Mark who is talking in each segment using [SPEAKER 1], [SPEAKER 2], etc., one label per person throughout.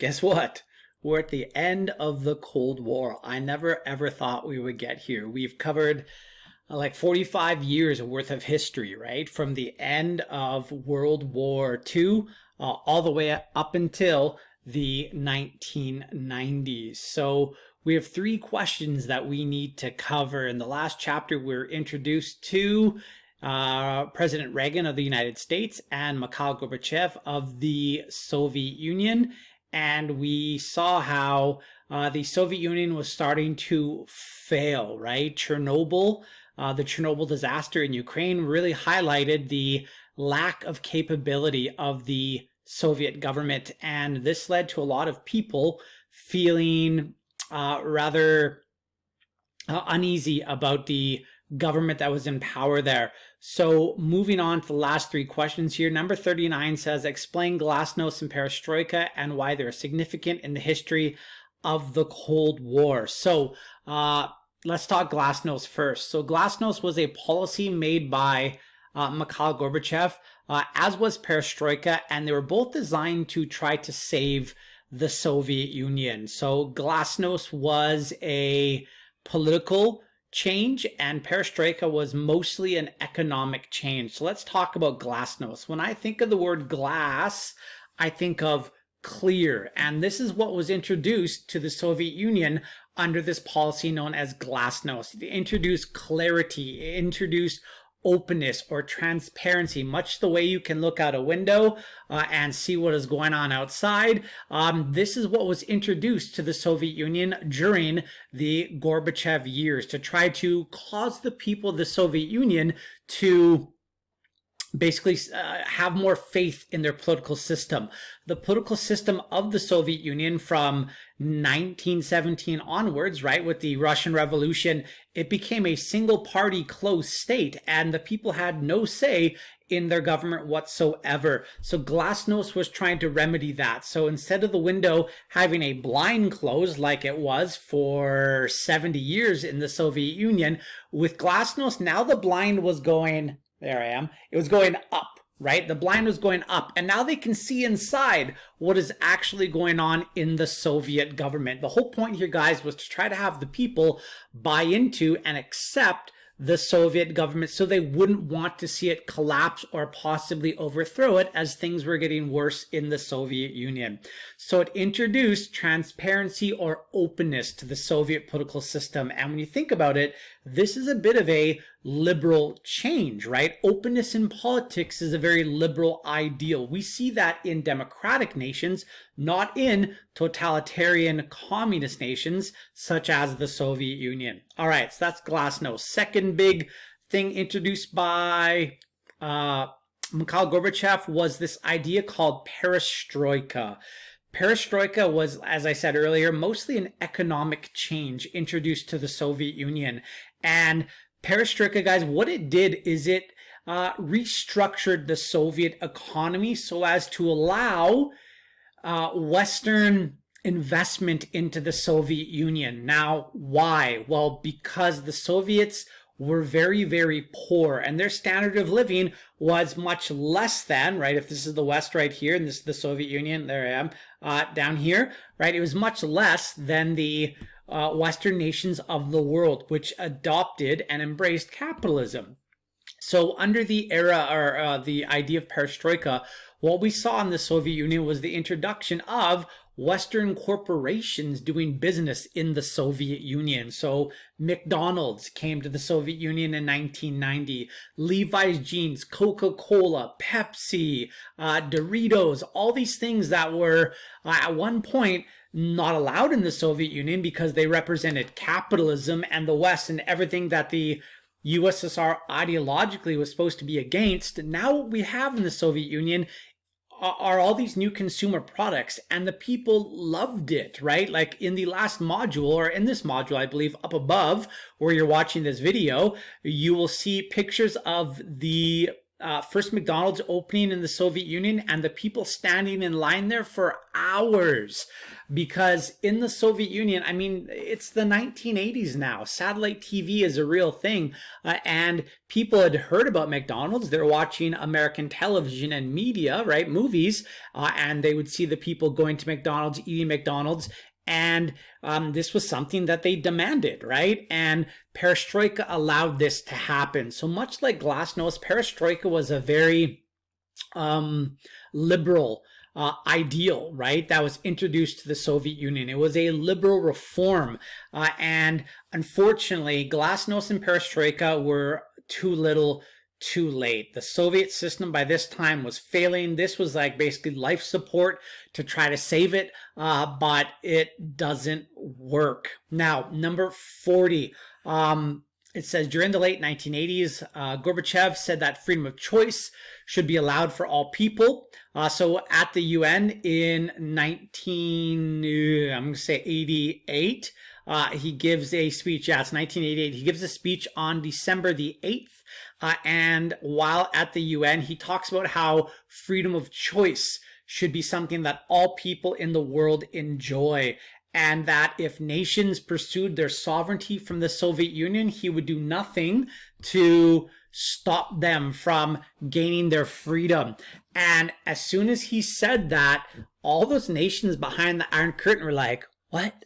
[SPEAKER 1] Guess what? We're at the end of the Cold War. I never ever thought we would get here. We've covered like 45 years worth of history, right? From the end of World War II all the way up until the 1990s. So we have three questions that we need to cover. In the last chapter, we're introduced to President Reagan of the United States and Mikhail Gorbachev of the Soviet Union. And we saw how the Soviet Union was starting to fail, right? Chernobyl, the Chernobyl disaster in Ukraine really highlighted the lack of capability of the Soviet government. And this led to a lot of people feeling rather uneasy about the government that was in power there. So moving on to the last three questions here. Number 39 says, explain glasnost and perestroika and why they're significant in the history of the Cold War. So let's talk glasnost first. So glasnost was a policy made by Mikhail Gorbachev, as was perestroika, and they were both designed to try to save the Soviet Union. So glasnost was a political change and perestroika was mostly an economic change. So let's talk about glasnost. When I think of the word glass, I think of clear, and this is what was introduced to the Soviet Union under this policy known as glasnost. It introduced clarity, it introduced openness or transparency, much the way you can look out a window and see what is going on outside. This is what was introduced to the Soviet Union during the Gorbachev years to try to cause the people of the Soviet Union to basically have more faith in their political system. The political system of the Soviet Union from 1917 onwards, right, with the Russian Revolution, it became a single party closed state and the people had no say in their government whatsoever. So glasnost was trying to remedy that. So instead of the window having a blind close like it was for 70 years in the Soviet Union, with glasnost, now the blind was going, there I am, it was going up, right? The blind was going up, and now they can see inside what is actually going on in the Soviet government. The whole point here, guys, was to try to have the people buy into and accept the Soviet government so they wouldn't want to see it collapse or possibly overthrow it as things were getting worse in the Soviet Union. So it introduced transparency or openness to the Soviet political system. And when you think about it, this is a bit of a liberal change, right? Openness in politics is a very liberal ideal. We see that in democratic nations, not in totalitarian communist nations such as the Soviet Union. All right, so that's glasnost. Second big thing introduced by Mikhail Gorbachev was this idea called perestroika. Perestroika was, as I said earlier, mostly an economic change introduced to the Soviet Union. And perestroika, guys, what it did is it restructured the Soviet economy so as to allow Western investment into the Soviet Union. Now, why? Well, because the Soviets were very, very poor and their standard of living was much less than, right? If this is the West right here and this is the Soviet Union, there I am, down here, right? It was much less than the Western nations of the world, which adopted and embraced capitalism. So under the era or the idea of perestroika, what we saw in the Soviet Union was the introduction of Western corporations doing business in the Soviet Union. So McDonald's came to the Soviet Union in 1990, Levi's jeans, Coca-Cola, Pepsi, Doritos, all these things that were at one point not allowed in the Soviet Union because they represented capitalism and the West and everything that the USSR ideologically was supposed to be against. Now what we have in the Soviet Union are all these new consumer products, and the people loved it, right? Like in the last module, or in this module, I believe, up above where you're watching this video, you will see pictures of the first McDonald's opening in the Soviet Union, and the people standing in line there for hours. Because in the Soviet Union, I mean, it's the 1980s now. Satellite TV is a real thing. And people had heard about McDonald's. They're watching American television and media, right? Movies. And they would see the people going to McDonald's, eating McDonald's. And this was something that they demanded, right? And Perestroika allowed this to happen. So much like Glasnost, Perestroika was a very liberal ideal, right? That was introduced to the Soviet Union. It was a liberal reform. And unfortunately, Glasnost and Perestroika were too little too late. The Soviet system by this time was failing. This was like basically life support to try to save it, but it doesn't work. Now, number 40. It says, during the late 1980s, Gorbachev said that freedom of choice should be allowed for all people. So at the UN in I'm going to say 88, he gives a speech. Yeah, it's 1988. He gives a speech on December the 8th. And while at the UN, he talks about how freedom of choice should be something that all people in the world enjoy. And that if nations pursued their sovereignty from the Soviet Union, he would do nothing to stop them from gaining their freedom. And as soon as he said that, all those nations behind the Iron Curtain were like, what?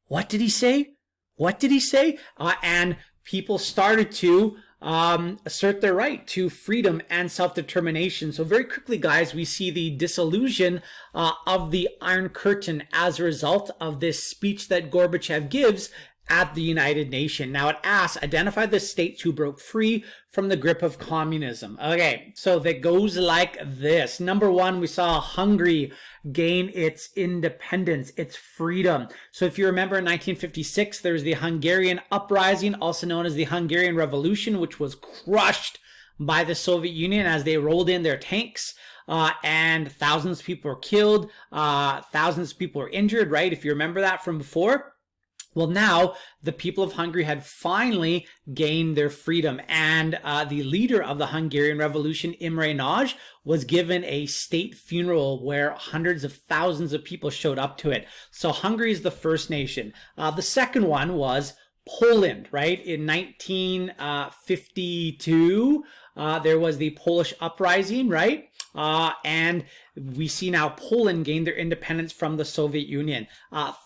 [SPEAKER 1] What did he say? What did he say? And people started to assert their right to freedom and self-determination. So very quickly, guys, we see the dissolution of the Iron Curtain as a result of this speech that Gorbachev gives at the United Nations. Now it asks, identify the states who broke free from the grip of communism. Okay, so that goes like this. Number one, we saw Hungary gain its independence, its freedom. So if you remember in 1956, there's the Hungarian Uprising, also known as the Hungarian Revolution, which was crushed by the Soviet Union as they rolled in their tanks. And thousands of people were killed, thousands of people were injured, right? If you remember that from before. Well, now the people of Hungary had finally gained their freedom, and the leader of the Hungarian Revolution, Imre Nagy, was given a state funeral where hundreds of thousands of people showed up to it. So Hungary is the first nation. The second one was Poland, right? In 1952, there was the Polish uprising, right? And we see now Poland gain their independence from the Soviet Union.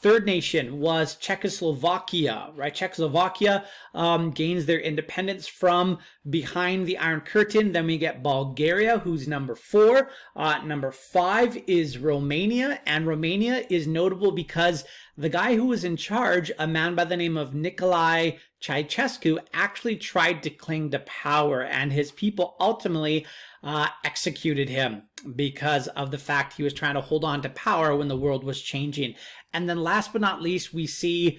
[SPEAKER 1] Third nation was Czechoslovakia, right? Czechoslovakia gains their independence from behind the Iron Curtain. Then we get Bulgaria, who's number 4. Number 5 is Romania, and Romania is notable because the guy who was in charge, a man by the name of Nicolae Ceausescu, actually tried to cling to power, and his people ultimately executed him because of the fact he was trying to hold on to power when the world was changing. And then last but not least, we see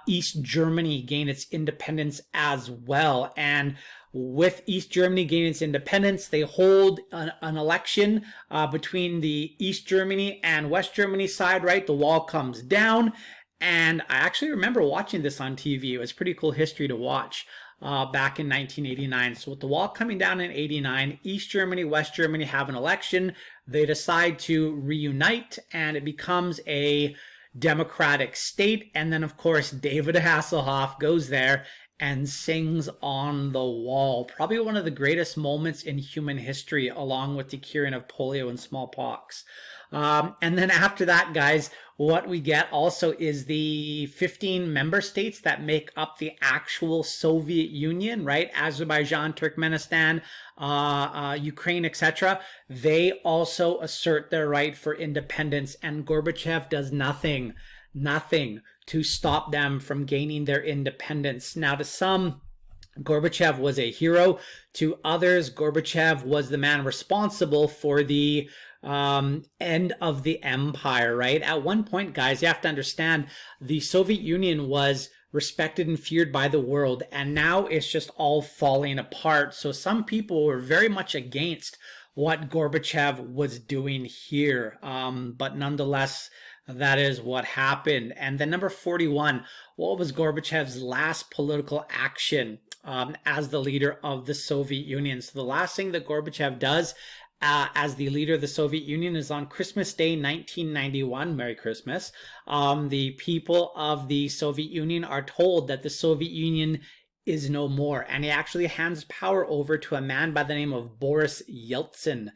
[SPEAKER 1] East Germany gain its independence as well. And with East Germany gaining its independence, they hold an election between the East Germany and West Germany side, right? The wall comes down. And I actually remember watching this on TV. It was pretty cool history to watch back in 1989. So with the wall coming down in 89, East Germany, West Germany have an election. They decide to reunite, and it becomes a democratic state. And then, of course, David Hasselhoff goes there and sings on the wall. Probably one of the greatest moments in human history, along with the curing of polio and smallpox. And then after that, guys, what we get also is the 15 member states that make up the actual Soviet Union, right? Azerbaijan, Turkmenistan, Ukraine, etc. They also assert their right for independence, and Gorbachev does nothing to stop them from gaining their independence. Now, to some, Gorbachev was a hero. To others, Gorbachev was the man responsible for the end of the empire, right? At one point, guys, you have to understand, the Soviet Union was respected and feared by the world, and now it's just all falling apart. So some people were very much against what Gorbachev was doing here, but nonetheless, that is what happened. And then number 41, what was Gorbachev's last political action? as the leader of the Soviet Union. So the last thing that Gorbachev does as the leader of the Soviet Union is on Christmas Day 1991. Merry Christmas. The people of the Soviet Union are told that the Soviet Union is no more, and he actually hands power over to a man by the name of Boris Yeltsin.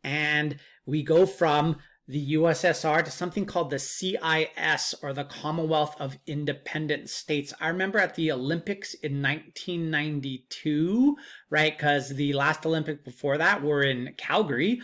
[SPEAKER 1] And we go from the USSR to something called the CIS, or the Commonwealth of Independent States. I remember at the Olympics in 1992, right? Because the last Olympic before that were in Calgary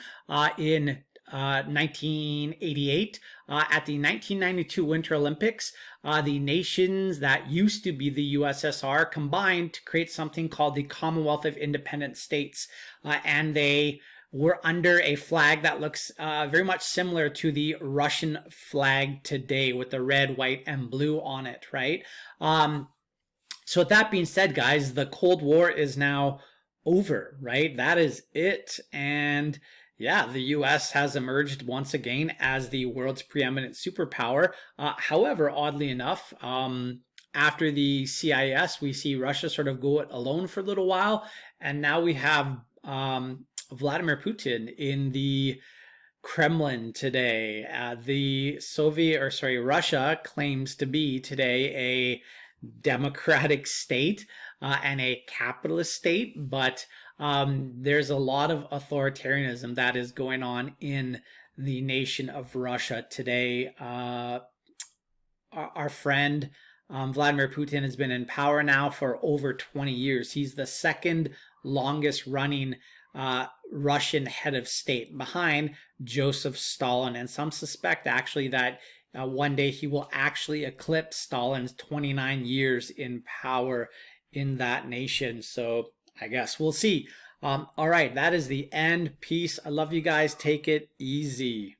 [SPEAKER 1] in 1988. At the 1992 Winter Olympics, the nations that used to be the USSR combined to create something called the Commonwealth of Independent States. And they were under a flag that looks very much similar to the Russian flag today, with the red, white, and blue on it, right? So with that being said, guys, the Cold War is now over, right? That is it. And yeah, the US has emerged once again as the world's preeminent superpower. However, oddly enough, after the CIS, we see Russia sort of go it alone for a little while. And now we have Vladimir Putin in the Kremlin today. Russia claims to be today a democratic state and a capitalist state, but there's a lot of authoritarianism that is going on in the nation of Russia today. Our friend Vladimir Putin has been in power now for over 20 years. He's the second longest running Russian head of state, behind Joseph Stalin. And some suspect actually that one day he will actually eclipse Stalin's 29 years in power in that nation. So I guess we'll see. All right, that is the end. Peace. I love you guys. Take it easy.